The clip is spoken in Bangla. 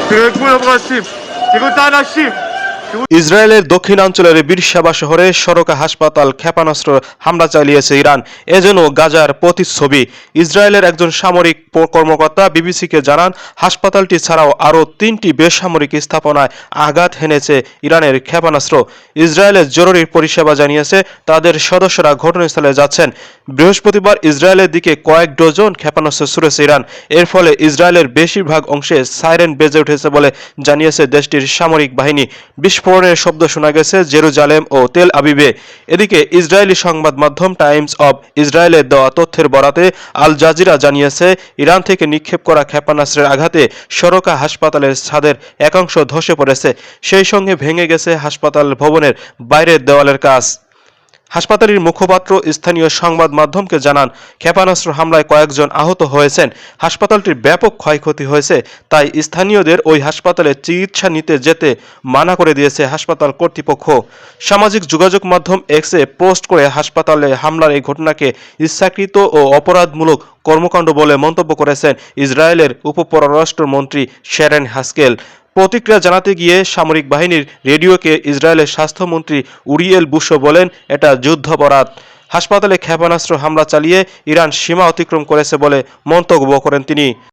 Перекура Брасим, Тигута Нашим. ইসরায়েলের দক্ষিণাঞ্চলের বীরশেবা শহরে সরকা হাসপাতাল ক্ষেপণাস্ত্র হামলা চালিয়েছে ইরান। এজন্য গাজার প্রতিচ্ছবি। ইসরায়েলের একজন সামরিক কর্মকর্তা বিবিসিকে জানান, হাসপাতালটি ছাড়াও আরও 3টি বেসামরিক স্থাপনায় আঘাত হেনেছে ইরানের ক্ষেপণাস্ত্র। ইসরায়েলের জরুরি পরিষেবা জানিয়েছে তাদের সদস্যরা ঘটনাস্থলে যাচ্ছেন। বৃহস্পতিবার ইসরায়েলের দিকে কয়েক ডজন ক্ষেপণাস্ত্র ছুড়েছে ইরান। এর ফলে ইসরায়েলের বেশিরভাগ অংশে সাইরেন বেজে উঠেছে বলে জানিয়েছে দেশটির সামরিক বাহিনী। বিস্ফোরণের শব্দ শোনা গেছে জেরুজালেম ও তেল আবিবে। এদিকে ইসরায়েলি সংবাদ মাধ্যম টাইমস অব ইসরায়েলের দেওয়া তথ্যের বরাতে আল জাজিরা জানিয়েছে, ইরান থেকে নিক্ষেপ করা ক্ষেপণাস্ত্রের আঘাতে সরকা হাসপাতালের ছাদের একাংশ ধসে পড়েছে। সেই সঙ্গে ভেঙে গেছে হাসপাতাল ভবনের বাইরের দেওয়ালের কাজ। হাসপাতালের মুখপাত্র স্থানীয় সংবাদ মাধ্যমকে জানান, ক্ষেপণাস্ত্র হামলায় কয়েকজন আহত হয়েছেন। হাসপাতালটির ব্যাপক ক্ষয়ক্ষতি হয়েছে, তাই স্থানীয়দের ওই হাসপাতালে চিকিৎসা নিতে যেতে মানা করে দিয়েছে হাসপাতাল কর্তৃপক্ষ। সামাজিক যোগাযোগ মাধ্যম এক্সে পোস্ট করে হাসপাতালে হামলার এই ঘটনাকে ইচ্ছাকৃত ও অপরাধমূলক কর্মকাণ্ড বলে মন্তব্য করেছেন ইসরায়েলের উপপররাষ্ট্রমন্ত্রী শেরেন হাস্কেল। প্রতিক্রিয়া জানাতে গিয়ে সামরিক বাহিনীর রেডিওকে ইসরায়েলের স্বাস্থ্যমন্ত্রী উরিয়েল বুশো বলেন, এটা যুদ্ধাপরাধ। হাসপাতালে ক্ষেপণাস্ত্র হামলা চালিয়ে ইরান সীমা অতিক্রম করেছে বলে মন্তব্য করেন তিনি।